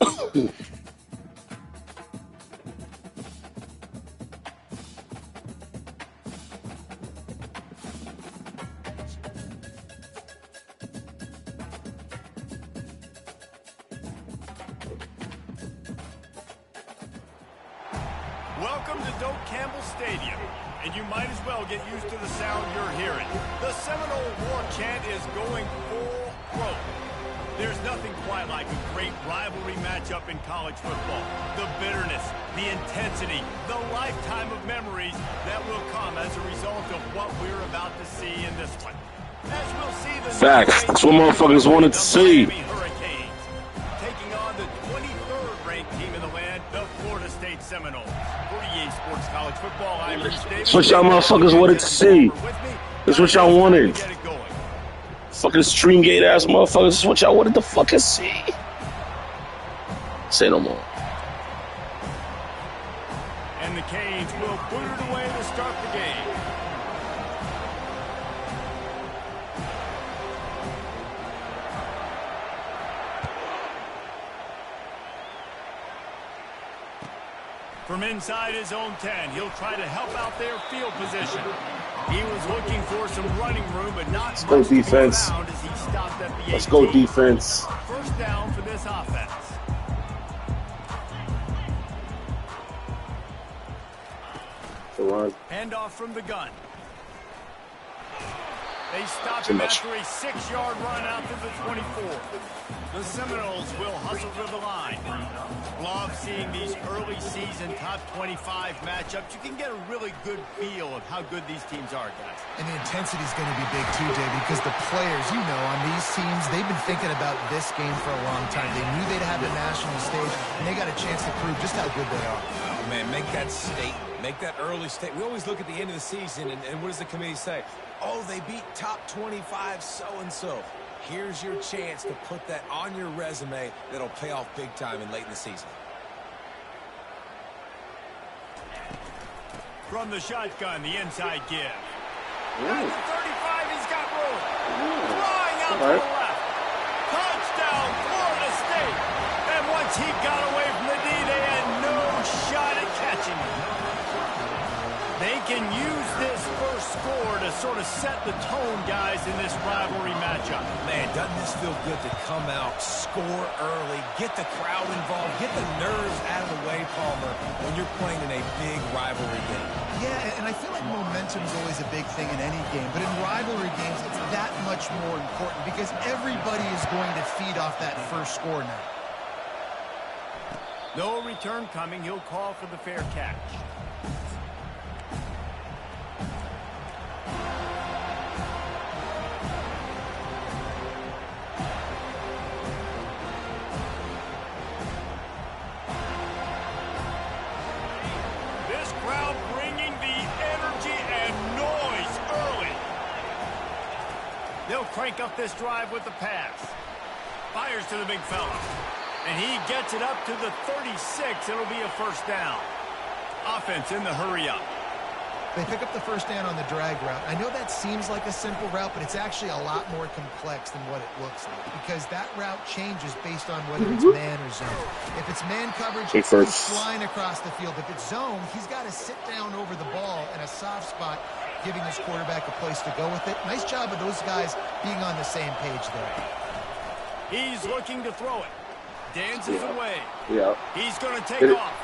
Welcome to Doak Campbell Stadium, and you might as well get used to the sound you're hearing. The Seminole War chant is going full throat. There's nothing quite like a great rivalry matchup in college football. The bitterness, the intensity, the lifetime of memories that will come as a result of what we're about to see in this one. As we'll see the facts. That's what motherfuckers wanted to see. Hurricanes taking on the 23rd ranked team in the land, the Florida State Seminoles. For EA Sports College Football, I'm Bruce Davis. That's what y'all motherfuckers wanted to see. That's what y'all wanted. Fucking stream gate ass motherfuckers. That's what y'all wanted to fucking see. Say no more. And the Canes will boot it away to start the game. From inside his own 10, he'll try to help out their field position. He was looking for some running room, but not Let's go defense. As he stopped at the Let's go defense. First down for this offense. Run. Handoff from the gun. They stop him after a 6-yard run out to the 24. The Seminoles will hustle to the line. Love seeing these early season top 25 matchups. You can get a really good feel of how good these teams are, guys. And the intensity is going to be big too, Jay, because the players, you know, on these teams, they've been thinking about this game for a long time. They knew they'd have the national stage, and they got a chance to prove just how good they are. Oh, man, make that statement. Make that early statement. We always look at the end of the season, and what does the committee say? Oh, they beat top 25 so-and-so. Here's your chance to put that on your resume that'll pay off big time and late in the season. From the shotgun, the inside give. At the 35, he's got room. Flying out to the left. Touchdown, Florida State. And once he got away from the D, they had no shot at catching him. They can use this first score to sort of set the tone, guys, in this rivalry matchup. Man, doesn't this feel good to come out, score early, get the crowd involved, get the nerves out of the way, Palmer, when you're playing in a big rivalry game. Yeah, and I feel like momentum is always a big thing in any game, but in rivalry games, it's that much more important because everybody is going to feed off that first score now. No return coming. He'll call for the fair catch. They'll crank up this drive with the pass. Fires to the big fella. And he gets it up to the 36. It'll be a first down. Offense in the hurry up. They pick up the first down on the drag route. I know that seems like a simple route, but it's actually a lot more complex than what it looks like because that route changes based on whether it's man or zone. If it's man coverage, he's flying across the field. If it's zone, he's got to sit down over the ball in a soft spot, giving his quarterback a place to go with it. Nice job of those guys being on the same page there. He's looking to throw it. Dances away. Yeah. He's going to take off.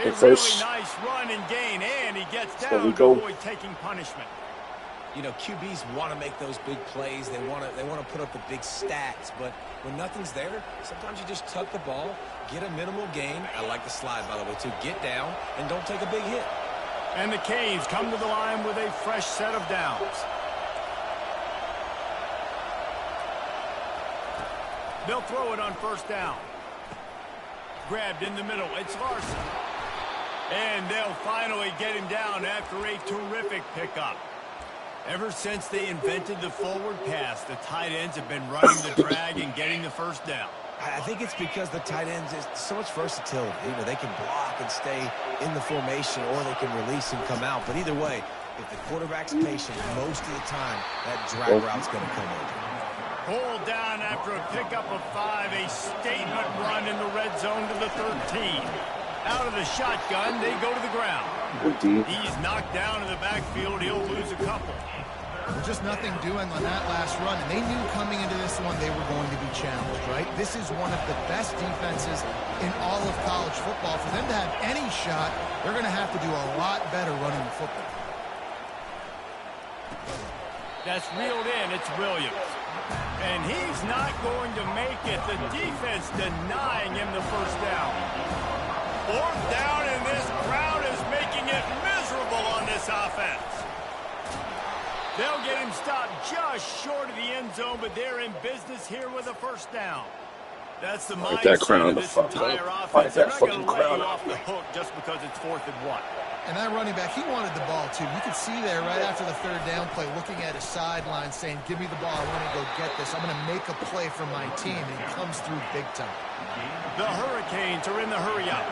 A really nice run and gain, and he gets down to avoid taking punishment. You know, QBs want to make those big plays. They want to put up the big stats, but when nothing's there, sometimes you just tuck the ball, get a minimal gain. I like the slide, by the way, too. Get down and don't take a big hit. And the Canes come to the line with a fresh set of downs. They'll throw it on first down. Grabbed in the middle. It's Larson. And they'll finally get him down after a terrific pickup. Ever since they invented the forward pass, the tight ends have been running the drag and getting the first down. I think it's because the tight ends is so much versatility. You know, they can block and stay in the formation, or they can release and come out. But either way, if the quarterback's patient, most of the time, that drag route's going to come over. Pulled down after a pickup of 5, a statement run in the red zone to the 13. Out of the shotgun, they go to the ground. He's knocked down in the backfield. He'll lose a couple. There's just nothing doing on that last run, and they knew coming into this one they were going to be challenged, right? This is one of the best defenses in all of college football. For them to have any shot, they're going to have to do a lot better running the football. That's reeled in. It's Williams. And he's not going to make it. The defense denying him the first down. Fourth down, and this crowd is making it miserable on this offense. They'll get him stopped just short of the end zone, but they're in business here with a first down. That's the mindset that crown of this entire offense. They're not going to let you off the hook just because it's 4th and 1. And that running back, he wanted the ball, too. You could see there right after the third down play, looking at his sideline, saying, give me the ball. I want to go get this. I'm going to make a play for my team. And he comes through big time. The Hurricanes are in the hurry-up.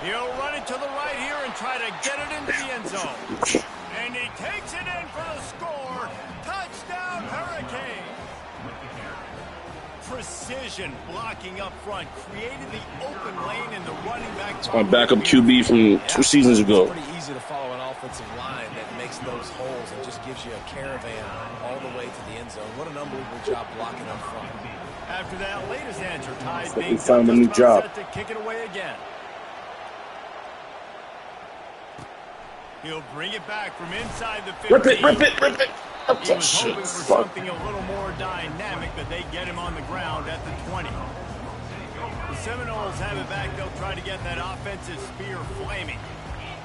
He'll run it to the right here and try to get it into the end zone. And he takes it in for the score. Touchdown, Hurricanes. Precision blocking up front created the open lane in the running back. It's my backup QB from 2 seasons ago. It's pretty easy to follow an offensive line that makes those holes and just gives you a caravan all the way to the end zone. What an unbelievable job blocking up front. After that latest answer, Tide being found a new job. Set to kick it away again. He'll bring it back from inside the 15. Rip it. He was hoping for something a little more dynamic, but they get him on the ground at the 20. The Seminoles have it back. They'll try to get that offensive spear flaming.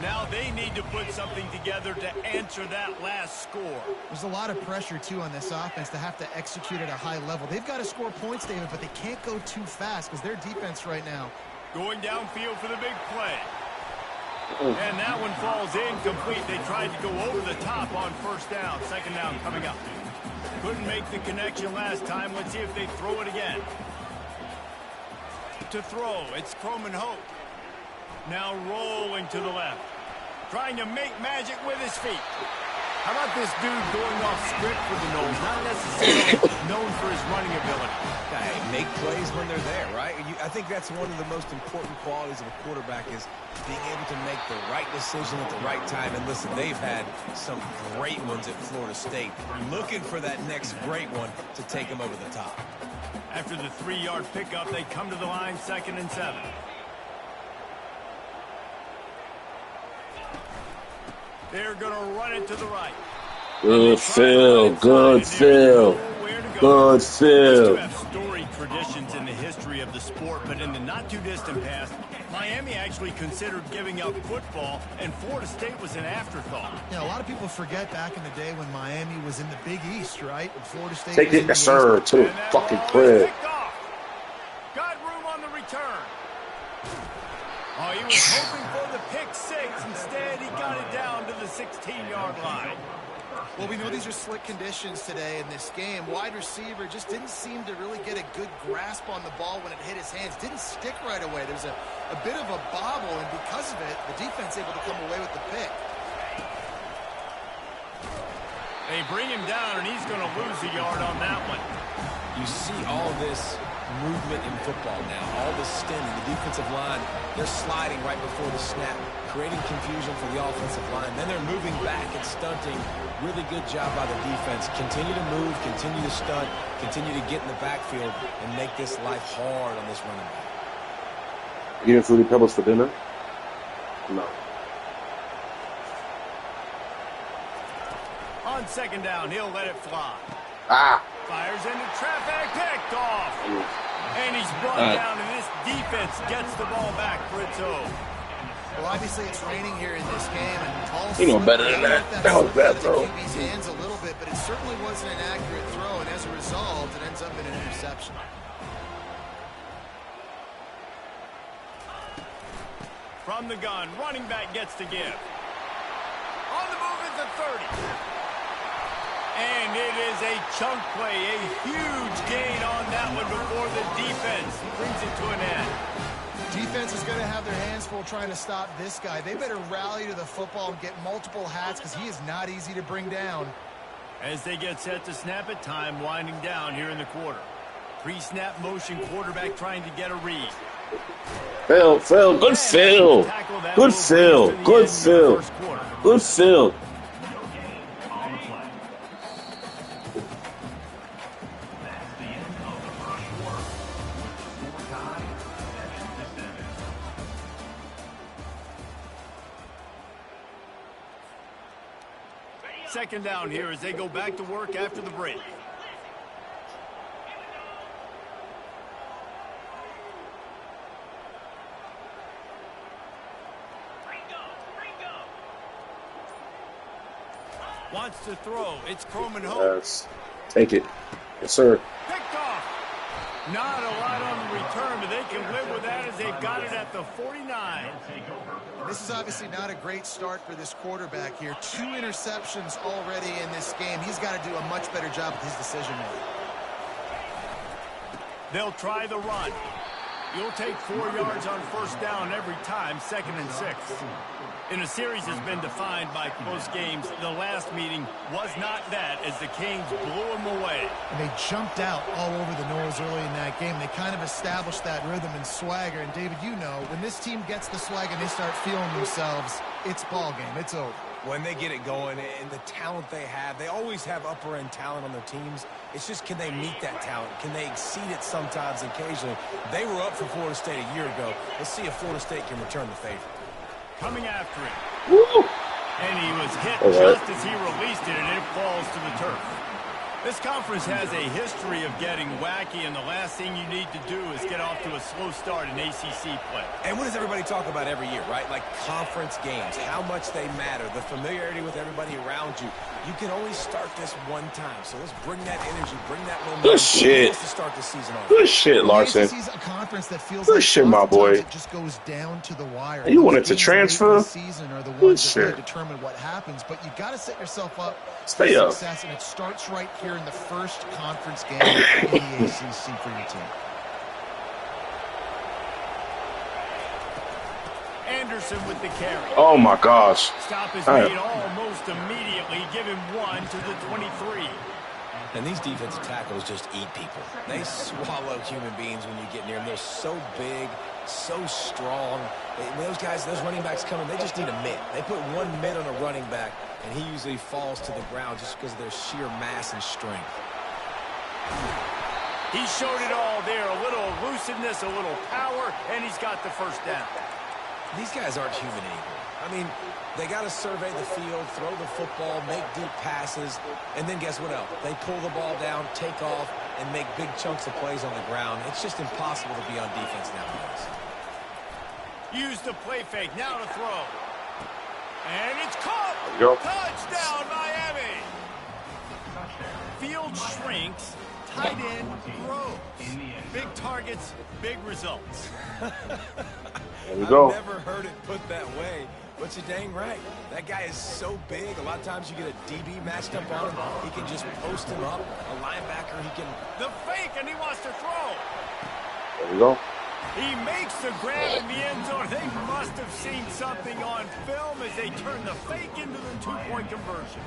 Now they need to put something together to answer that last score. There's a lot of pressure, too, on this offense to have to execute at a high level. They've got to score points, David, but they can't go too fast because their defense right now. Going downfield for the big play. And that one falls incomplete. They tried to go over the top on first down. Second down coming up. Couldn't make the connection last time. Let's see if they throw it again. To throw, it's Croman Hope. Now rolling to the left. Trying to make magic with his feet. How about this dude going off script for the Noles? Not necessarily known for his running ability. Make plays when they're there, right? I think that's one of the most important qualities of a quarterback is being able to make the right decision at the right time. And listen, they've had some great ones at Florida State. Looking for that next great one to take them over the top. After the 3-yard pickup, they come to the line, 2nd and 7. They're going to run it to the right. Good Phil. Good Phil. Good Phil. Have storied traditions in the history of the sport, but in the not-too-distant past, Miami actually considered giving up football, and Florida State was an afterthought. Yeah, a lot of people forget back in the day when Miami was in the Big East, right? And Florida State Take it, sir, to the fucking crib. Got room on the return. Oh, he was hoping for the pick 6. Instead, he got it down to the 16-yard line. Well, we know these are slick conditions today in this game. Wide receiver just didn't seem to really get a good grasp on the ball when it hit his hands. Didn't stick right away. There's a bit of a bobble, and because of it, the defense able to come away with the pick. They bring him down, and he's going to lose a yard on that one. You see all this movement in football now, all the stemming, the defensive line, they're sliding right before the snap, creating confusion for the offensive line. Then they're moving back and stunting. Really good job by the defense. Continue to move, continue to stunt, continue to get in the backfield and make this life hard on this running back. You eating Fruity Pebbles for dinner? No. On 2nd down, he'll let it fly. Fires into traffic, picked off. And he's brought down, and this defense gets the ball back for its own. Well, obviously it's raining here in this game, and Paul's you know better than that. That was bad throw. QB's hands a little bit, but it certainly wasn't an accurate throw, and as a result, it ends up in an interception. From the gun, running back gets to give. On the move is the 30. And it is a chunk play, a huge gain on that one before the defense brings it to an end. Defense is going to have their hands full trying to stop this guy. They better rally to the football and get multiple hats because he is not easy to bring down. As they get set to snap it, time winding down here in the quarter. Pre-snap motion, quarterback trying to get a read. Phil, good Phil. Good Phil. Good Phil. Good Phil. Second down here as they go back to work after the break. Wants to throw. It's Croman Hope. Yes. Take it. Yes, sir. Picked off. Not a lot on the return, but they can live with that as they've got it at the 49. This is obviously not a great start for this quarterback here. 2 interceptions already in this game. He's got to do a much better job with his decision-making. They'll try the run. You'll take 4 yards on first down every time, 2nd and 6. And a series has been defined by close games. The last meeting was not that as the Canes blew them away. And they jumped out all over the Noles early in that game. They kind of established that rhythm and swagger. And, David, you know, when this team gets the swag and they start feeling themselves, it's ball game. It's over. When they get it going and the talent they have, they always have upper-end talent on their teams. It's just, can they meet that talent? Can they exceed it sometimes, occasionally? They were up for Florida State a year ago. Let's see if Florida State can return the favor. Coming after it. Woo! And he was hit just as he released it, and it falls to the turf. This conference has a history of getting wacky, and the last thing you need to do is get off to a slow start in ACC play. And what does everybody talk about every year, right? Like conference games, how much they matter, the familiarity with everybody around you. You can only start this one time, so let's bring that energy, bring that momentum. Good shit. To start the season off. Good shit, Larson. The ACC is a conference that feels Good like shit, my boy. it just goes down to the wire. You wanted to transfer? Season are the Good ones that shit. really determine what happens, but you got to set yourself up Stay for up. success, and it starts right here in the first conference game in the ACC for your team. Anderson with the carry. Oh, my gosh. Stop is made almost immediately. Give him 1 to the 23. And these defensive tackles just eat people. They swallow human beings when you get near them. They're so big, so strong. When those guys, those running backs come in, they just need a mitt. They put 1 mitt on a running back, and he usually falls to the ground just because of their sheer mass and strength. He showed it all there. A little elusiveness, a little power, and he's got the first down. These guys aren't human anymore. I mean, they got to survey the field, throw the football, make deep passes, and then guess what else? They pull the ball down, take off, and make big chunks of plays on the ground. It's just impossible to be on defense nowadays. Use the play fake. Now to throw. And it's caught. Go. Touchdown, Miami. Field shrinks. Tight end grows. Big targets, big results. There we go. I've never heard it put that way, but you're dang right. That guy is so big. A lot of times you get a DB matched up on him. He can just post him up. A linebacker, he can... The fake, and he wants to throw. There we go. He makes the grab in the end zone. They must have seen something on film as they turn the fake into the 2-point conversion.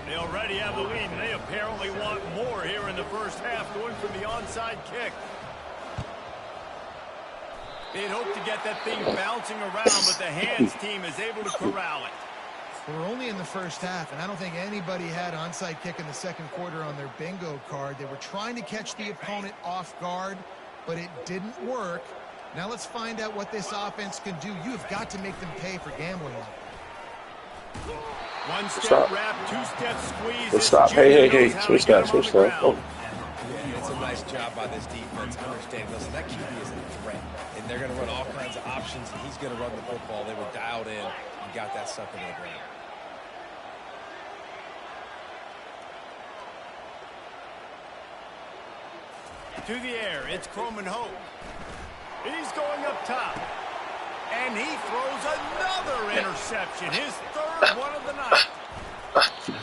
They already have the lead, and they apparently want more here in the first half, going for the onside kick. They'd hope to get that thing bouncing around, but the hands team is able to corral it. We're only in the first half, and I don't think anybody had onside kick in the second quarter on their bingo card. They were trying to catch the opponent off guard, but it didn't work. Now let's find out what this offense can do. You have got to make them pay for gambling. One step wrap, 2-step squeeze. Let's stop. Hey. Switch that. Oh. Yeah, it's a nice job by this defense. Understanding, listen, that QB is a threat. And they're going to run all kinds of options, and he's going to run the football. They were dialed in and got that sucker to the ground. To the air, it's Croman Hope. He's going up top. And he throws another interception, his third one of the night.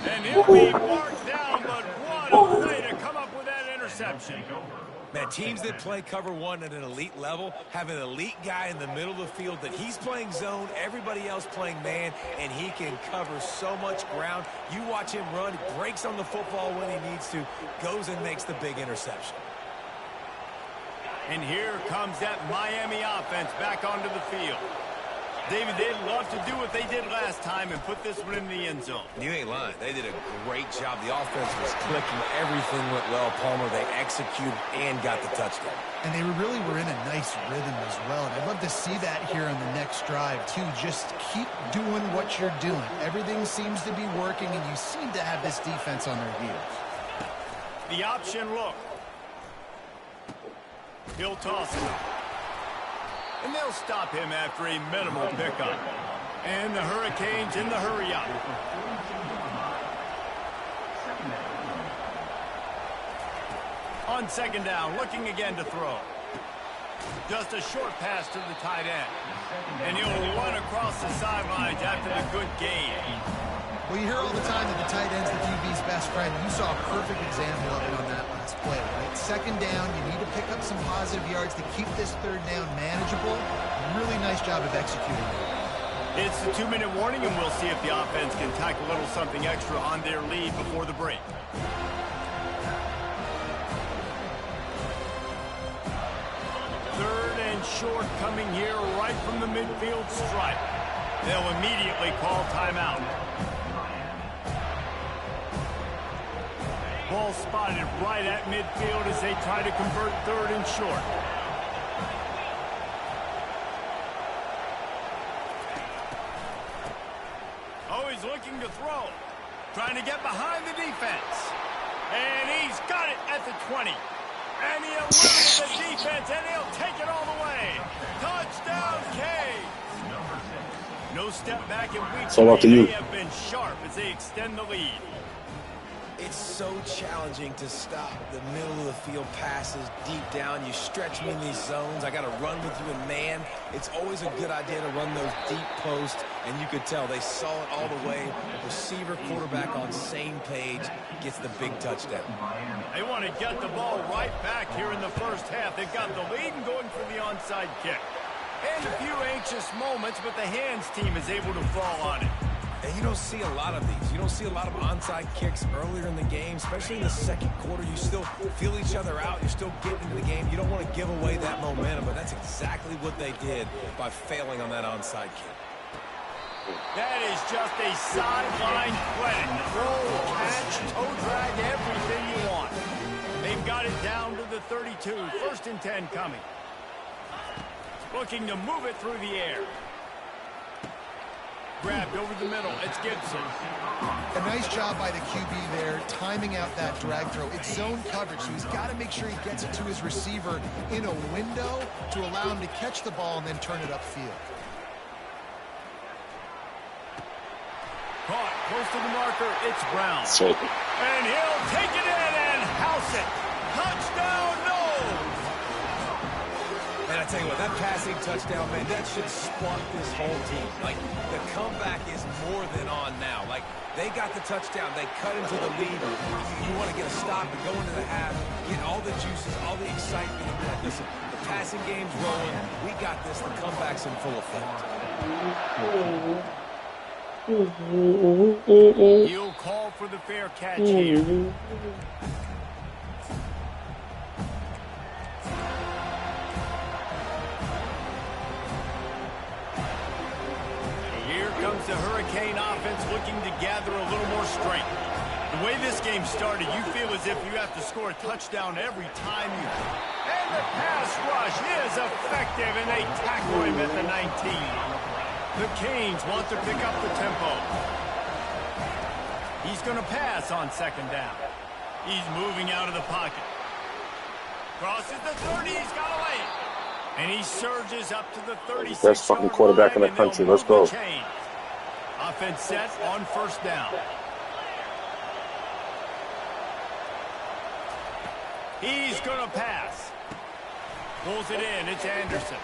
And he'll be marked down, but what a way to come up with that interception. Man, teams that play cover one at an elite level have an elite guy in the middle of the field that he's playing zone, everybody else playing man, and he can cover so much ground. You watch him run, breaks on the football when he needs to, goes and makes the big interception. And here comes that Miami offense back onto the field. David, they'd love to do what they did last time and put this one in the end zone. You ain't lying. They did a great job. The offense was clicking. Everything went well, Palmer. They executed and got the touchdown. And they really were in a nice rhythm as well. And I'd love to see that here on the next drive, too. Just keep doing what you're doing. Everything seems to be working, and you seem to have this defense on their heels. The option look. He'll toss it. And they'll stop him after a minimal pickup. And the Hurricanes in the hurry up. On second down, looking again to throw. Just a short pass to the tight end. And he'll run across the sidelines after the good gain. Well, you hear all the time that the tight end's the QB's best friend. You saw a perfect example of it on that last play, right? Second down, you need to pick up some positive yards to keep this third down manageable. Really nice job of executing it. It's the 2-minute warning, and we'll see if the offense can tack a little something extra on their lead before the break. Third and short coming here right from the midfield stripe. They'll immediately call timeout. Ball spotted right at midfield as they try to convert third and short. Oh, he's looking to throw. Trying to get behind the defense. And he's got it at the 20. And he eliminates the defense, and he'll take it all the way. Touchdown, Canes. No step back in week 3. They have been sharp as they extend the lead. It's so challenging to stop the middle of the field passes deep down. You stretch me in these zones. I got to run with you in man. It's always a good idea to run those deep posts, and you could tell they saw it all the way. Receiver, quarterback on same page, gets the big touchdown. They want to get the ball right back here in the first half. They've got the lead and going for the onside kick. And a few anxious moments, but the hands team is able to fall on it. And you don't see a lot of these. You don't see a lot of onside kicks earlier in the game, especially in the second quarter. You still feel each other out. You're still getting into the game. You don't want to give away that momentum, but that's exactly what they did by failing on that onside kick. That is just a sideline credit. Throw, catch, toe drag, everything you want. They've got it down to the 32. First and 10 coming. Looking to move it through the air. Grabbed over the middle. It's Gibson. A nice job by the QB there, timing out that drag throw. It's zone coverage, so he's got to make sure he gets it to his receiver in a window to allow him to catch the ball and then turn it upfield. Caught close to the marker. It's Brown. And he'll take it in and house it. Touchdown, no! And I tell you what, that passing touchdown, man, that should spark this whole team. Like, the comeback is more than on now. Like, they got the touchdown. They cut into the lead. You want to get a stop and go into the half, get all the juices, all the excitement. And listen, the passing game's rolling. We got this. The comeback's in full effect. He'll call for the fair catch here. Comes the Hurricane offense looking to gather a little more strength. The way this game started, you feel as if you have to score a touchdown every time you... And the pass rush is effective, and they tackle him at the 19. The Canes want to pick up the tempo. He's going to pass on second down. He's moving out of the pocket. Crosses the 30, he's got a lane. And he surges up to the 36. Best fucking quarterback in the country. Let's go. Offense set on first down. He's going to pass. Pulls it in. It's Anderson.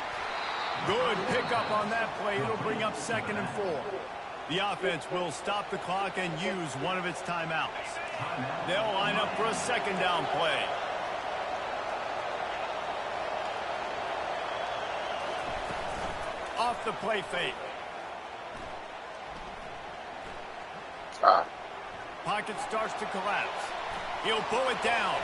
Good pickup on that play. It'll bring up 2nd and 4. The offense will stop the clock and use one of its timeouts. They'll line up for a 2nd down play. Off the play fake. Pocket starts to collapse. He'll pull it down.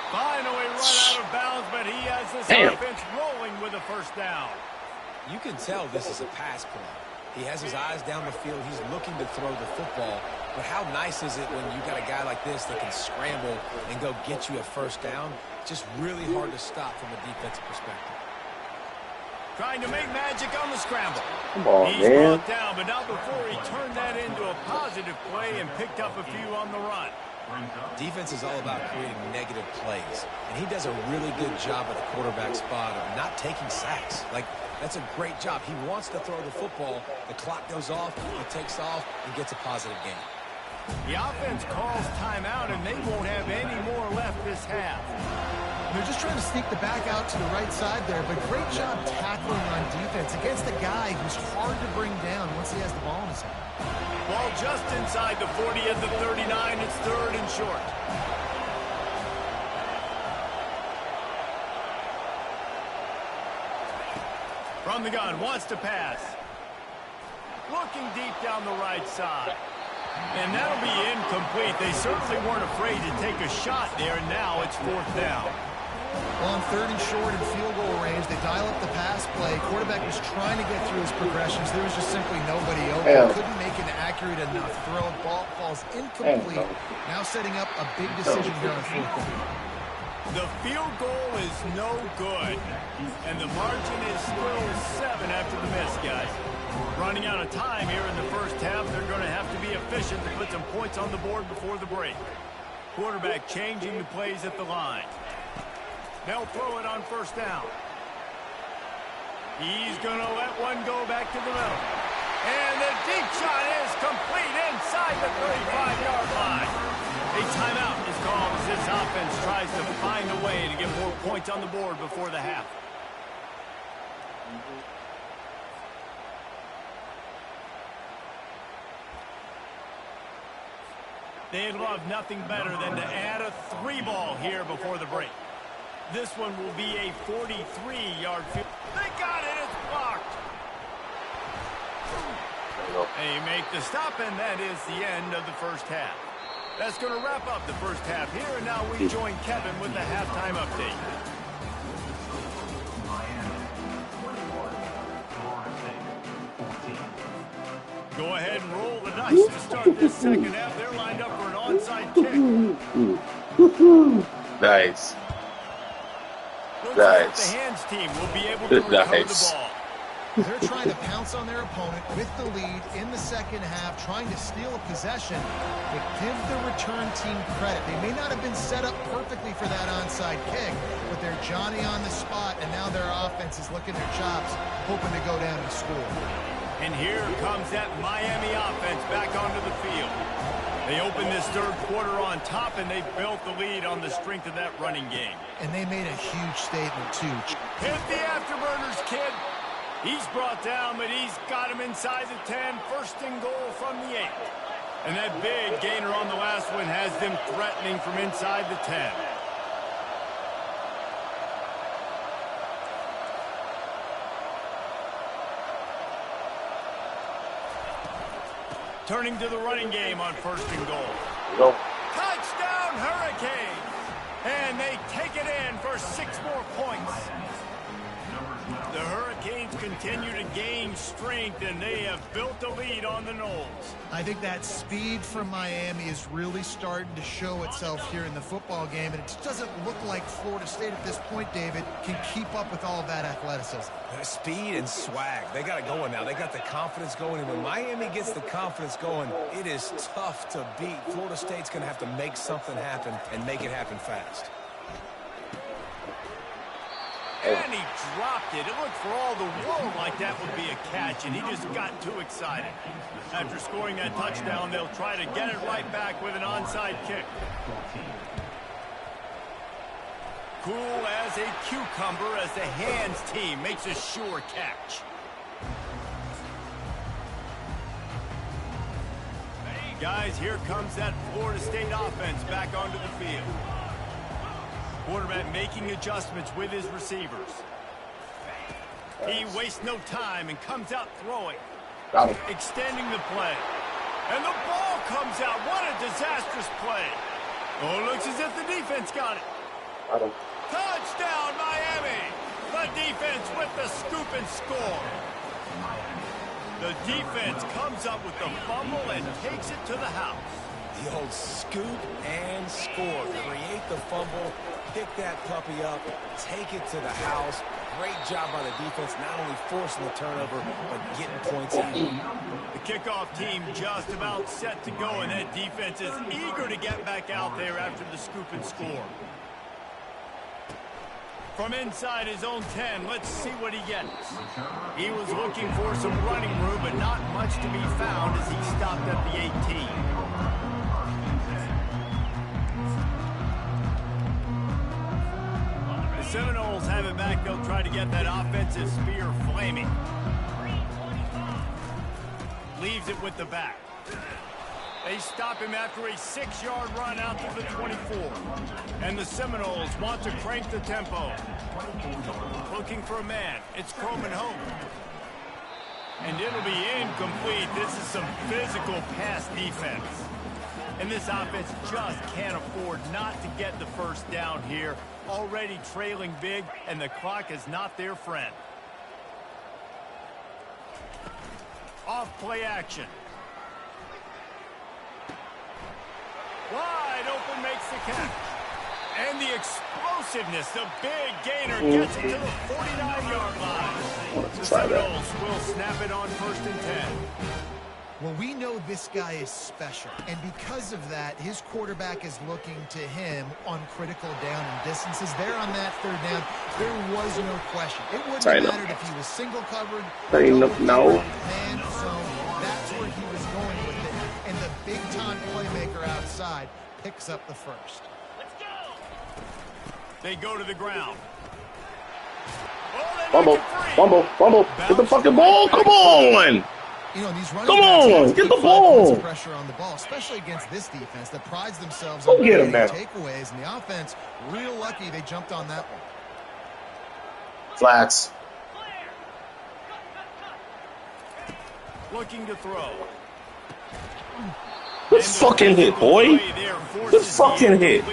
Finally run out of bounds, but he has this offense rolling with a first down. You can tell this is a pass play. He has his eyes down the field. He's looking to throw the football. But how nice is it when you got a guy like this that can scramble and go get you a first down? Just really hard to stop from a defensive perspective. Trying to make magic on the scramble. Come on, He's man. brought down, but not before he turned that into a positive play and picked up a few on the run. Defense is all about creating negative plays, and he does a really good job at the quarterback spot of not taking sacks. Like, that's a great job. He wants to throw the football. The clock goes off, he takes off, and gets a positive gain. The offense calls timeout, and they won't have any more left this half. They're just trying to sneak the back out to the right side there, but great job tackling on defense against a guy who's hard to bring down once he has the ball in his hand. Ball just inside the 40 at the 39. It's third and short. From the gun, wants to pass. Looking deep down the right side. And that'll be incomplete. They certainly weren't afraid to take a shot there, and now it's fourth down. Well, on third and short in field goal range, they dial up the pass play. Quarterback was trying to get through his progressions. There was just simply nobody open. Couldn't make an accurate enough throw. Ball falls incomplete. Now setting up a big decision here on fourth down. The field goal is no good, and the margin is still 7 after the miss, guys. Running out of time here in the first half, they're going to have to be efficient to put some points on the board before the break. Quarterback changing the plays at the line. They'll throw it on first down. He's going to let one go back to the middle. And the deep shot is complete inside the 35-yard line. A timeout is called as this offense tries to find a way to get more points on the board before the half. They'd love nothing better than to add a 3-ball here before the break. This one will be a 43-yard field. They got it. It's blocked. They make the stop, and that is the end of the first half. That's going to wrap up the first half here, and now we join Kevin with the halftime update. Go ahead and roll the dice to start this second half. They're lined up for an onside kick. Nice. Looks like the hands team will be able to recover the ball. They're trying to pounce on their opponent with the lead in the second half, trying to steal a possession, but give the return team credit. They may not have been set up perfectly for that onside kick, but they're Johnny on the spot, and now their offense is licking their chops, hoping to go down and score. And here comes that Miami offense back onto the field. They opened this third quarter on top, and they built the lead on the strength of that running game. And they made a huge statement, too. Hit the afterburners, kid. He's brought down, but he's got him inside the 10. First and goal from the 8. And that big gainer on the last one has them threatening from inside the 10. Turning to the running game on first and goal. Touchdown, Hurricanes! And they take it in for 6 more points. The Hurricanes continue to gain strength, and they have built a lead on the Noles. I think that speed from Miami is really starting to show itself here in the football game, and it just doesn't look like Florida State at this point, David, can keep up with all of that athleticism. Speed and swag. They got it going now. They got the confidence going, and when Miami gets the confidence going, it is tough to beat. Florida State's going to have to make something happen and make it happen fast. And he dropped it. It looked for all the world like that would be a catch, and he just got too excited. After scoring that touchdown, they'll try to get it right back with an onside kick. Cool as a cucumber as the hands team makes a sure catch. Guys, here comes that Florida State offense back onto the field. Quarterback making adjustments with his receivers. He wastes no time and comes out throwing. Got him. Extending the play. And the ball comes out. What a disastrous play. Oh, looks as if the defense got it. Got him. Touchdown, Miami. The defense with the scoop and score. The defense comes up with the fumble and takes it to the house. The old scoop and score. Create the fumble, pick that puppy up, take it to the house. Great job by the defense, not only forcing the turnover, but getting points out. The kickoff team just about set to go, and that defense is eager to get back out there after the scoop and score. From inside his own 10, let's see what he gets. He was looking for some running room, but not much to be found as he stopped at the 18. The Seminoles have it back. They'll try to get that offensive spear flaming. Leaves it with the back. They stop him after a 6-yard run out to the 24. And the Seminoles want to crank the tempo. Looking for a man. It's Croman Hope. And it'll be incomplete. This is some physical pass defense. And this offense just can't afford not to get the first down here. Already trailing big, and the clock is not their friend. Off play action. Wide open makes the catch. And the explosiveness, the big gainer gets it to the 49-yard line. The Seminoles will snap it on 1st and 10. Well, we know this guy is special, and because of that, his quarterback is looking to him on critical down and distances. There on that 3rd down, there was no question. It wouldn't have mattered if he was single covered, No. man zone. That's where he was going with it, and the big-time playmaker outside picks up the first. Let's go. They go to the ground. Fumble. Get the fucking ball. Come on. You know, these running Come on, get the ball. Pressure on the ball, especially against this defense that prides themselves Go on get him, man. takeaways. And the offense, real lucky they jumped on that one. Flats. Looking to throw. Good fucking hit, boy. Good fucking hit.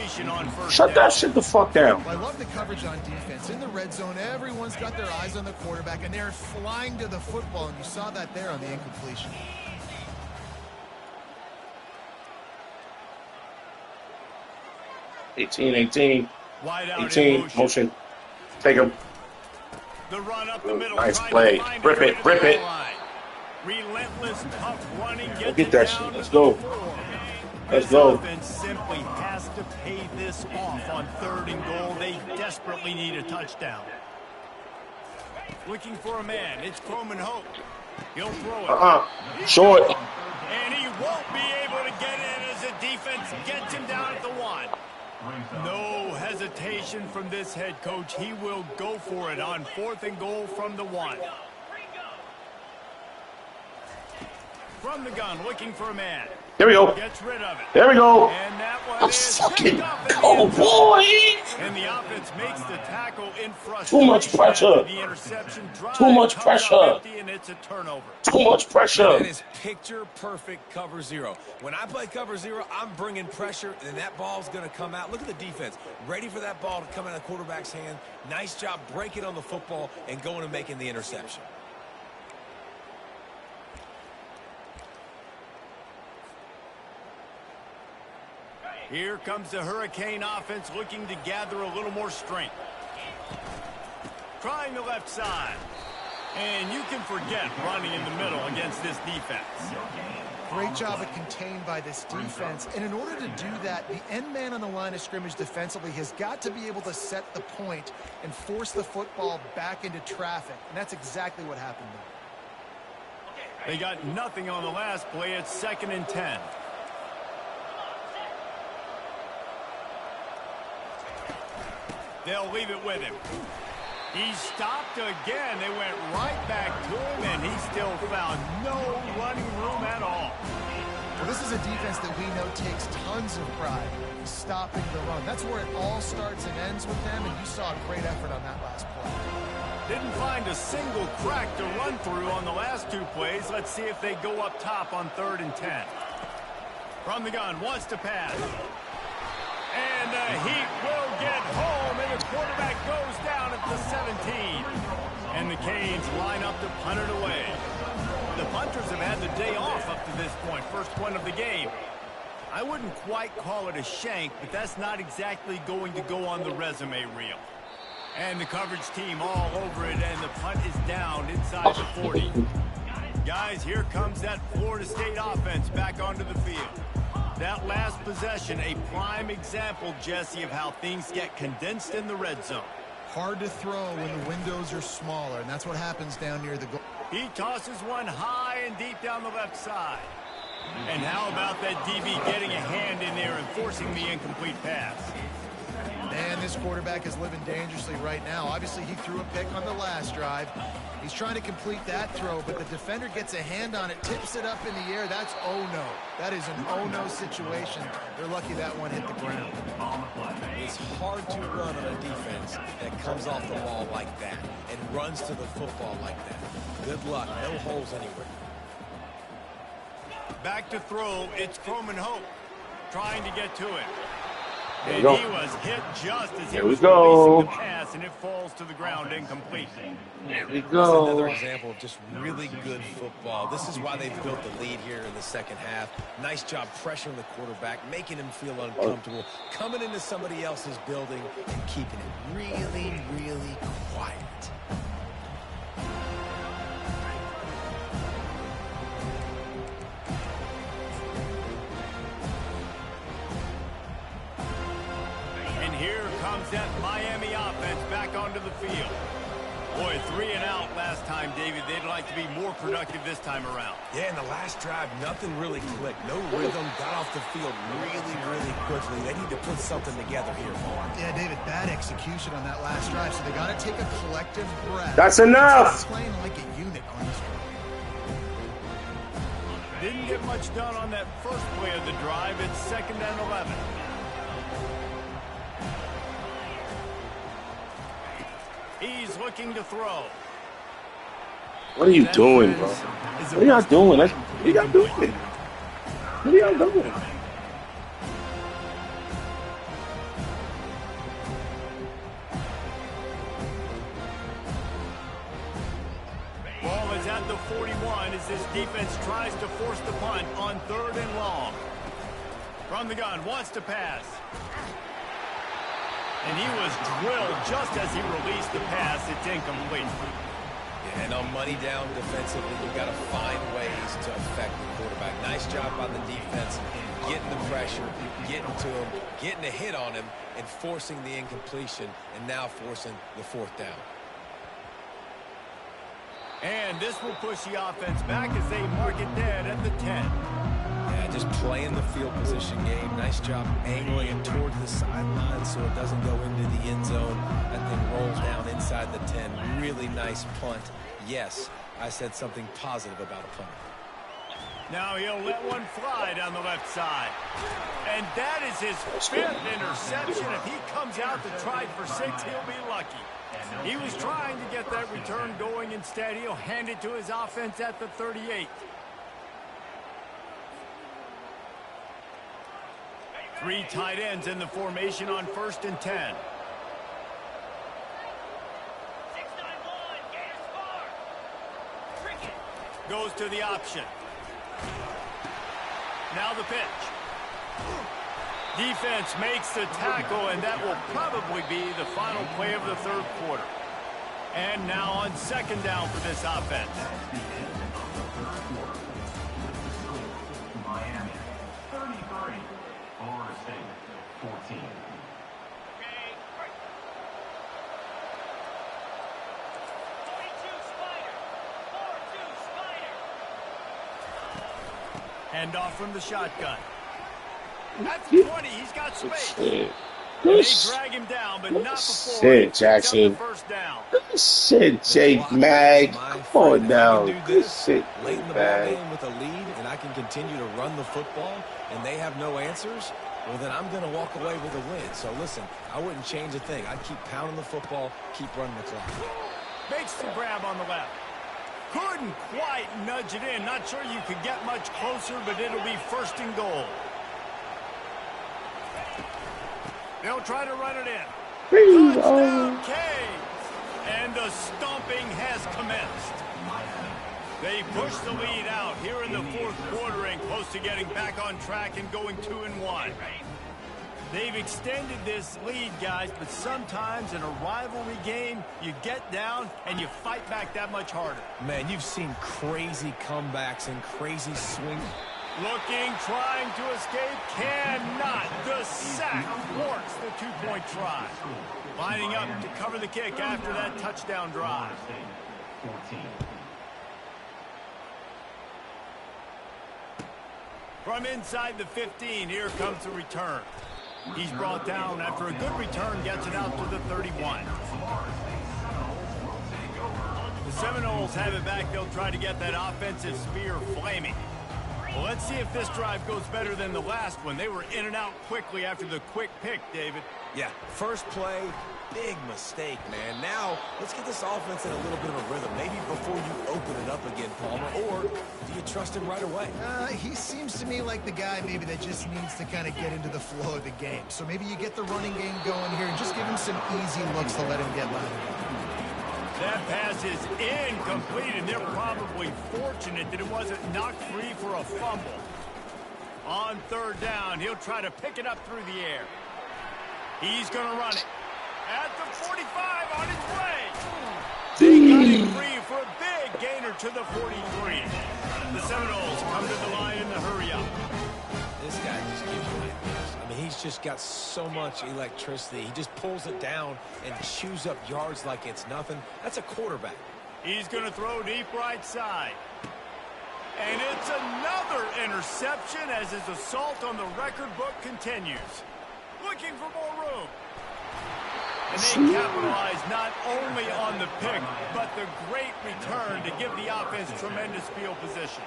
Shut that shit the fuck down. Well, I love the coverage on defense. In the red zone, everyone's got their eyes on the quarterback, and they're flying to the football, and you saw that there on the incompletion. $18. Wide out 18. Motion. Take him. The run up the middle. Nice play. Rip it. Relentless, tough running. Go get that shit. Let's go. Let's go. This offense simply has to pay this off on 3rd and goal. They desperately need a touchdown. Looking for a man. It's Croman Hope. He'll throw it. Short. And he won't be able to get in as the defense gets him down at the 1. No hesitation from this head coach. He will go for it on 4th and goal from the 1. From the gun, looking for a man. There we go. Gets rid of it. There we go. And that one Let's is fucking go, boy. And the offense makes the tackle in frustration. Too much pressure. The interception drive Too much comes pressure. up empty, and it's a turnover. Too much pressure. That is picture-perfect cover 0. When I play cover 0, I'm bringing pressure, and that ball's going to come out. Look at the defense. Ready for that ball to come out of the quarterback's hand. Nice job breaking on the football and going and making the interception. Here comes the Hurricane offense looking to gather a little more strength. Trying the left side. And you can forget running in the middle against this defense. Great job of contained by this defense. And in order to do that, the end man on the line of scrimmage defensively has got to be able to set the point and force the football back into traffic. And that's exactly what happened there. They got nothing on the last play. It's 2nd and 10. They'll leave it with him. He stopped again. They went right back to him, and he still found no running room at all. Well, this is a defense that we know takes tons of pride in stopping the run. That's where it all starts and ends with them, and you saw a great effort on that last play. Didn't find a single crack to run through on the last 2 plays. Let's see if they go up top on 3rd and 10. From the gun, wants to pass. And the Heat will get home, and the quarterback goes down at the 17. And the Canes line up to punt it away. The punters have had the day off up to this point. First punt of the game. I wouldn't quite call it a shank, but that's not exactly going to go on the resume reel. And the coverage team all over it, and the punt is down inside the 40. Guys, here comes that Florida State offense back onto the field. That last possession, a prime example, Jesse, of how things get condensed in the red zone. Hard to throw when the windows are smaller, and that's what happens down near the goal. He tosses one high and deep down the left side. And how about that DB getting a hand in there and forcing the incomplete pass? Man, this quarterback is living dangerously right now. Obviously, he threw a pick on the last drive. He's trying to complete that throw, but the defender gets a hand on it, tips it up in the air. That's oh-no. That is an oh-no situation. They're lucky that one hit the ground. It's hard to run on a defense that comes off the ball like that and runs to the football like that. Good luck. No holes anywhere. Back to throw. It's Croman Hope trying to get to it. There And we go. he was hit just as he There we was go. releasing the pass, and it falls to the ground incomplete. There we That's go. another example of just really good football. This is why they've built the lead here in the second half. Nice job pressuring the quarterback, making him feel uncomfortable, coming into somebody else's building and keeping it really, really quiet. And here comes that Miami offense back onto the field. Boy, 3 and out last time, David. They'd like to be more productive this time around. Yeah, in the last drive, nothing really clicked. No rhythm, got off the field really, really quickly. They need to put something together here. Yeah, David, bad execution on that last drive, so they got to take a collective breath. That's enough. They're playing like a unit on this one. Didn't get much done on that first play of the drive. It's 2nd and 11. He's looking to throw. What are you doing, bro? What are y'all doing? What are y'all doing? What are y'all doing? Ball is at the 41 as this defense tries to force the punt on 3rd and long. From the gun, wants to pass. And he was drilled just as he released the pass. It's incomplete. Yeah, and on money down defensively, you've got to find ways to affect the quarterback. Nice job by the defense, getting the pressure, getting to him, getting a hit on him, and forcing the incompletion, and now forcing the 4th down. And this will push the offense back as they mark it dead at the 10. Yeah, just playing the field position game. Nice job angling it toward the sideline so it doesn't go into the end zone. That thing rolls down inside the 10. Really nice punt. Yes, I said something positive about a punt. Now he'll let one fly down the left side. And that is his 5th interception. If he comes out to try for 6, he'll be lucky. He was trying to get that return going. Instead, he'll hand it to his offense at the 38. 3 tight ends in the formation on 1st and 10. Goes to the option. Now the pitch. Defense makes the tackle, and that will probably be the final play of the 3rd quarter. And now on 2nd down for this offense. Miami, 33. Florida State, 14. Hand off from the shotgun. That's 20. He's got space. Shit. They Good drag him down, but not before shit, he picks up Jackson. the 1st down. shit, Jake Mag. Come on now. Good shit, Late in the ball Mag. game with a lead, and I can continue to run the football, and they have no answers, well, then I'm going to walk away with a win. So, listen, I wouldn't change a thing. I'd keep pounding the football, keep running the clock. Makes the grab on the left. Couldn't quite nudge it in. Not sure you could get much closer, but it'll be first and goal. They'll try to run it in. Touchdown, K. And the stomping has commenced. They push the lead out here in the fourth quarter and close to getting back on track and going 2-1. They've extended this lead, guys, but sometimes in a rivalry game, you get down and you fight back that much harder. Man, you've seen crazy comebacks and crazy swings. Looking, trying to escape, cannot. The sack thwarts the two-point try. Lining up to cover the kick after that touchdown drive. From inside the 15, here comes the return. He's brought down after a good return, gets it out to the 31. The Seminoles have it back. They'll try to get that offensive spear flaming. Well, let's see if this drive goes better than the last one. They were in and out quickly after the quick pick, David. Yeah, first play, big mistake, man. Now, let's get this offense in a little bit of a rhythm. Maybe before you open it up again, Palmer, or do you trust him right away? He seems to me like the guy maybe that just needs to kind of get into the flow of the game. So maybe you get the running game going here and just give him some easy looks to let him get lateral. That pass is incomplete, and they're probably fortunate that it wasn't knocked free for a fumble. On third down, he'll try to pick it up through the air. He's going to run it. At the 45, on his way. They got him free for a big gainer to the 43. The Seminoles come to the line in the hurry up. This guy just gives you nightmares. I mean, he's just got so much electricity. He just pulls it down and chews up yards like it's nothing. That's a quarterback. He's going to throw deep right side. And it's another interception as his assault on the record book continues. Looking for more room. And they capitalize not only on the pick, but the great return to give the offense tremendous field position.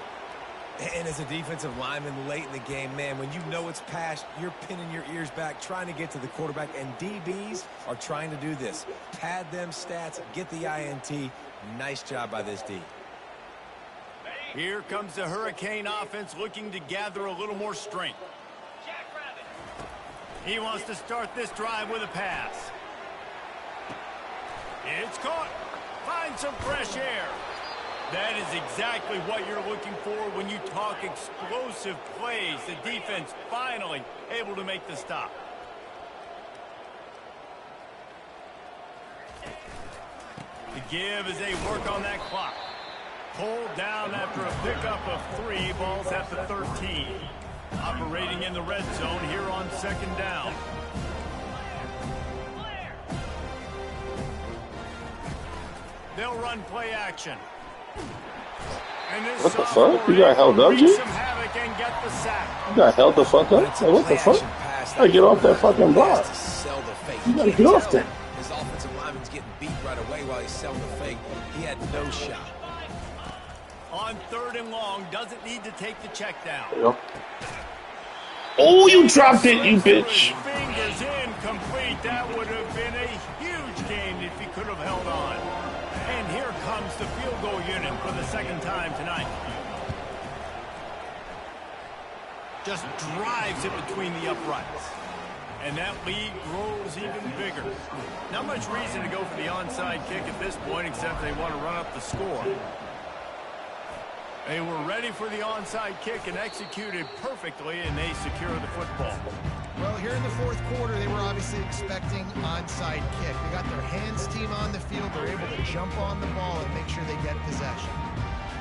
And as a defensive lineman late in the game, man, when you know it's passed, you're pinning your ears back, trying to get to the quarterback, and DBs are trying to do this. Pad them stats, get the INT. Nice job by this D. Here comes the Hurricane offense looking to gather a little more strength. He wants to start this drive with a pass. It's caught. Find some fresh air. That is exactly what you're looking for when you talk explosive plays. The defense finally able to make the stop. The give as they work on that clock. Pulled down after a pickup of 3. Ball's at the 13. Operating in the red zone here on second down. They'll run play action. And this what the fuck? You got held up, G? You got held the fuck up? Hey, what the fuck? I get off that fucking block. You gotta get off that. His offensive lineman's getting beat right away while he's selling the fake. He had no shot. On third and long, doesn't need to take the check down. Yep. Oh, you dropped it, you bitch. Fingers incomplete. That would have been a huge gain if he could have held on. And here comes the field goal unit for the second time tonight. Just drives it between the uprights. And that lead grows even bigger. Not much reason to go for the onside kick at this point, except they want to run up the score. They were ready for the onside kick and executed perfectly, and they secure the football. Well, here in the fourth quarter, they were obviously expecting onside kick. They got their hands team on the field. They're able to jump on the ball and make sure they get possession.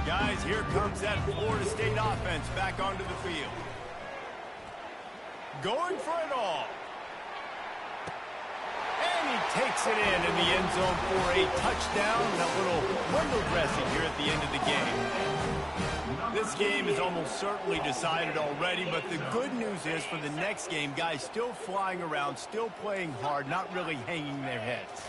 Guys, here comes that Florida State offense back onto the field. Going for it all. And he takes it in the end zone for a touchdown. That little window dressing here at the end of the game. This game is almost certainly decided already, but the good news is for the next game, guys still flying around, still playing hard, not really hanging their heads.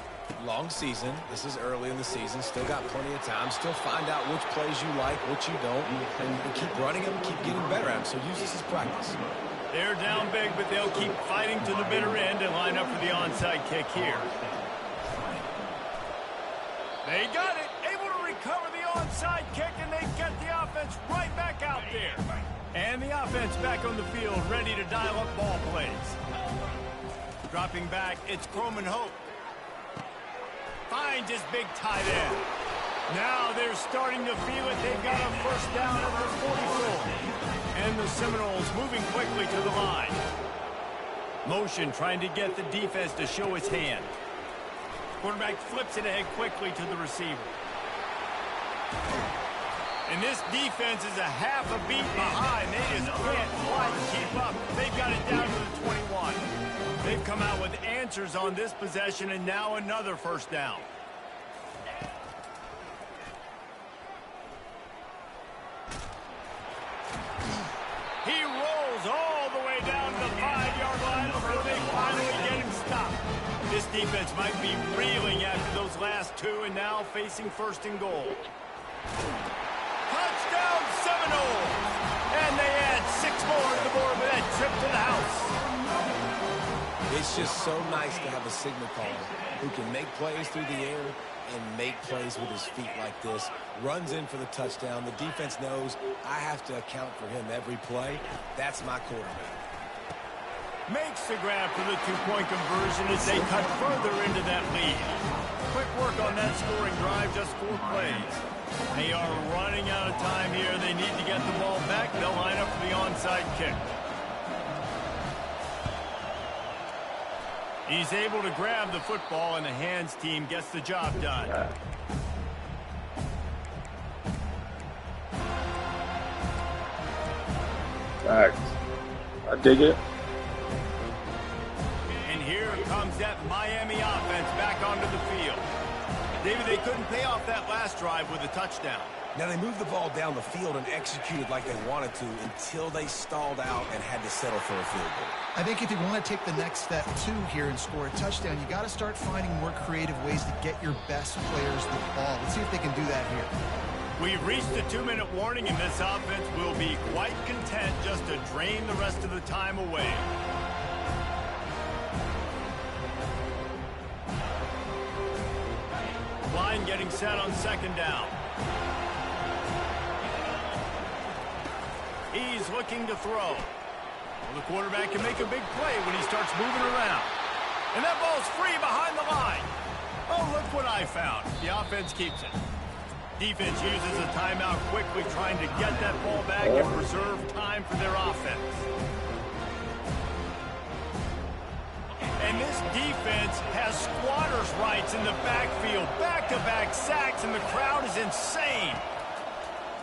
Long season. This is early in the season. Still got plenty of time. Still find out which plays you like, which you don't, and keep running them, keep getting better at them. So use this as practice. They're down big, but they'll keep fighting to the bitter end and line up for the onside kick here. They got it, able to recover the onside kick, and they get the offense right back out there. And the offense back on the field, ready to dial up ball plays. Dropping back, it's Croman Hope. Finds his big tight end. Now they're starting to feel it. They've got a first down at the 44. And the Seminoles moving quickly to the line. Motion trying to get the defense to show its hand. Quarterback flips it ahead quickly to the receiver. And this defense is a half a beat behind. They just can't quite keep up. They've got it down to the 21. They've come out with answers on this possession, and now another first down. He rolls all the way down to the 5-yard line before they finally get him stopped. This defense might be reeling after those last two, and now facing first and goal. Touchdown Seminoles! And they add 6 more to the board with that trip to the house. It's just so nice to have a signal caller who can make plays through the air and make plays with his feet like this. Runs in for the touchdown. The defense knows I have to account for him every play. That's my quarterback. Makes the grab for the 2-point conversion as they cut further into that lead. Quick work on that scoring drive, just 4 plays. They are running out of time here. They need to get the ball back. They'll line up for the onside kick. He's able to grab the football, and the hands team gets the job done. Facts. I dig it. And here comes that Miami offense back onto the field. David, they couldn't pay off that last drive with a touchdown. Now they moved the ball down the field and executed like they wanted to until they stalled out and had to settle for a field goal. I think if you want to take the next step, too, here and score a touchdown, you got to start finding more creative ways to get your best players the ball. Let's see if they can do that here. We've reached the 2-minute warning, and this offense will be quite content just to drain the rest of the time away. Line getting set on second down. He's looking to throw. Well, the quarterback can make a big play when he starts moving around. And that ball's free behind the line. Oh, look what I found. The offense keeps it. Defense uses a timeout quickly, trying to get that ball back and preserve time for their offense. And this defense has squatters' rights in the backfield. Back-to-back sacks, and the crowd is insane.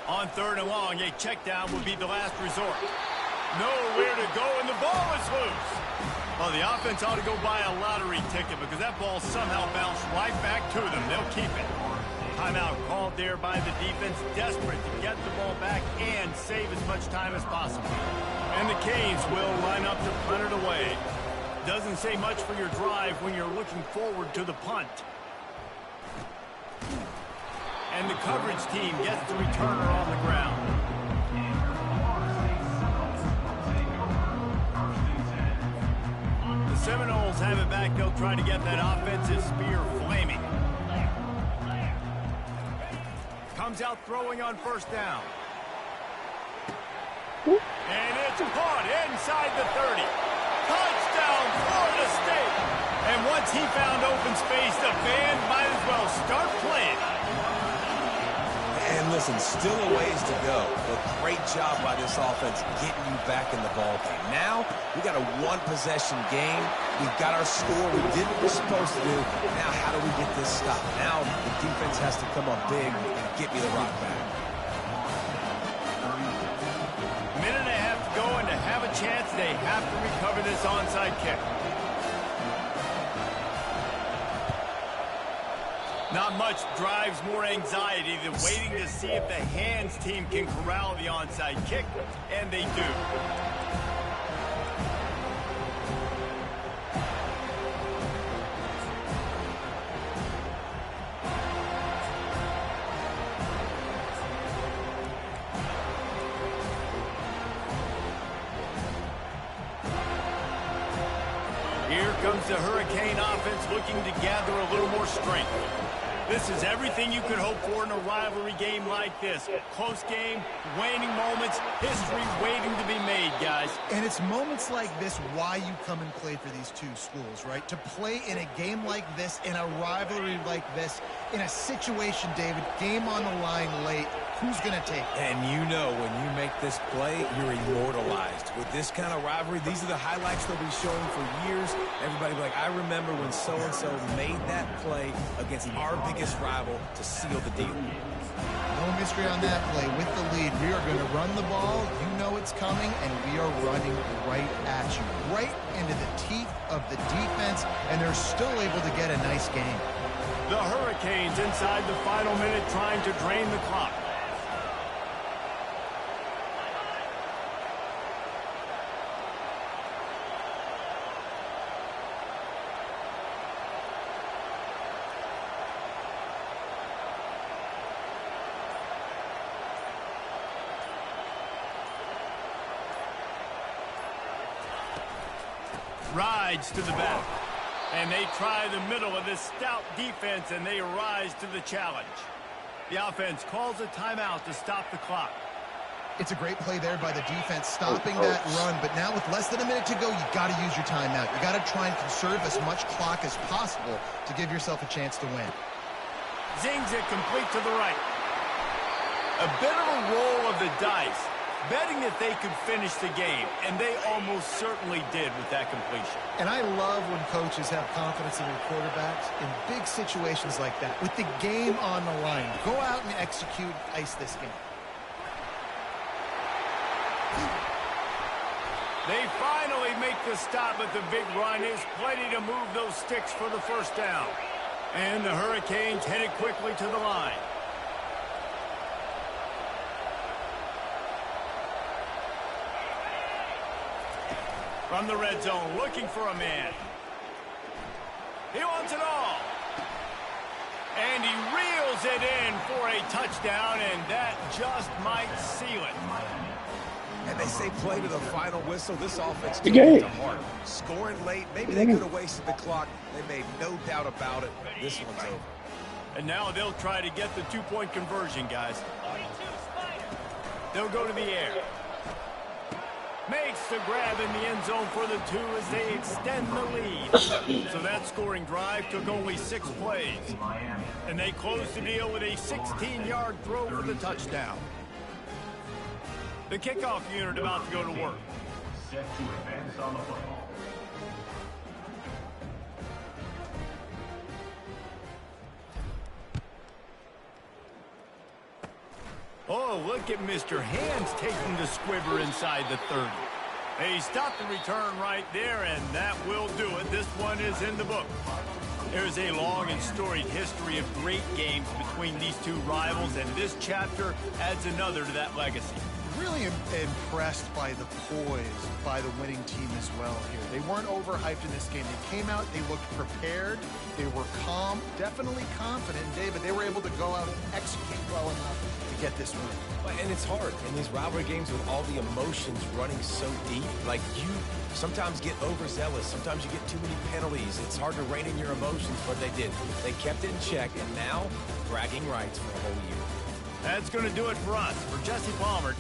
On 3rd and long, a check down would be the last resort. Nowhere to go, and the ball is loose. Well, the offense ought to go buy a lottery ticket because that ball somehow bounced right back to them. They'll keep it. Timeout called there by the defense, desperate to get the ball back and save as much time as possible. And the Canes will line up to punt it away. Doesn't say much for your drive when you're looking forward to the punt. And the coverage team gets the returner on the ground. The Seminoles have it back. They'll try to get that offensive spear flaming. Comes out throwing on 1st down. And it's caught inside the 30. Touchdown, Florida State. And once he found open space, the band might as well start playing. And listen, still a ways to go, but great job by this offense getting you back in the ballgame. Now, we got a 1-possession game. We've got our score. We did what we're supposed to do. Now, how do we get this stopped? Now, the defense has to come up big and get me the rock back. Minute and a half to go, and to have a chance, they have to recover this onside kick. Not much drives more anxiety than waiting to see if the hands team can corral the onside kick, and they do. Here comes the Hurricane offense looking to gather a little more strength. This is everything you could hope for in a rivalry game like this. Close game, waning moments, history waiting to be made, guys. And it's moments like this why you come and play for these two schools, right? To play in a game like this, in a rivalry like this, in a situation, David, game on the line late, who's going to take it? And you know when you make this play, you're immortalized. With this kind of rivalry, these are the highlights they'll be showing for years. Everybody will be like, I remember when so-and-so made that play against our biggest rival to seal the deal. No mystery on that play. With the lead, we are going to run the ball. You know it's coming, and we are running right at you, right into the teeth of the defense, and they're still able to get a nice game. The Hurricanes inside the final minute trying to drain the clock. Rides to the back. And they try the middle of this stout defense, and they rise to the challenge. The offense calls a timeout to stop the clock. It's a great play there by the defense, stopping that run. But now with less than a minute to go, you got to use your timeout. You got to try and conserve as much clock as possible to give yourself a chance to win. Zings it complete to the right. A bit of a roll of the dice, betting that they could finish the game, and they almost certainly did with that completion. And I love when coaches have confidence in their quarterbacks in big situations like that. With the game on the line, go out and execute, ice this game. They finally make the stop, but the big run is plenty to move those sticks for the first down. And the Hurricanes headed quickly to the line. From the red zone, looking for a man. He wants it all. And he reels it in for a touchdown, and that just might seal it. And they say play to the final whistle. This offense took it to heart. Scoring late, maybe they could have wasted the clock. They made no doubt about it. This one's over. And now they'll try to get the two-point conversion, guys. They'll go to the air. Makes the grab in the end zone for the two as they extend the lead. So that scoring drive took only 6 plays. And they close the deal with a 16-yard throw for the touchdown. The kickoff unit about to go to work. Set to advance on the football. Oh, look at Mr. Hands taking the squibber inside the 30. They stopped the return right there, and that will do it. This one is in the book. There's a long and storied history of great games between these two rivals, and this chapter adds another to that legacy. Really impressed by the poise by the winning team as well here. They weren't overhyped in this game. They came out, they looked prepared, they were calm, definitely confident. David, they were able to go out and execute well enough to get this win. And it's hard in these rivalry games with all the emotions running so deep. Like, you sometimes get overzealous. Sometimes you get too many penalties. It's hard to rein in your emotions, but they did. They kept it in check, and now bragging rights for a whole year. That's going to do it for us. For Jesse Palmer,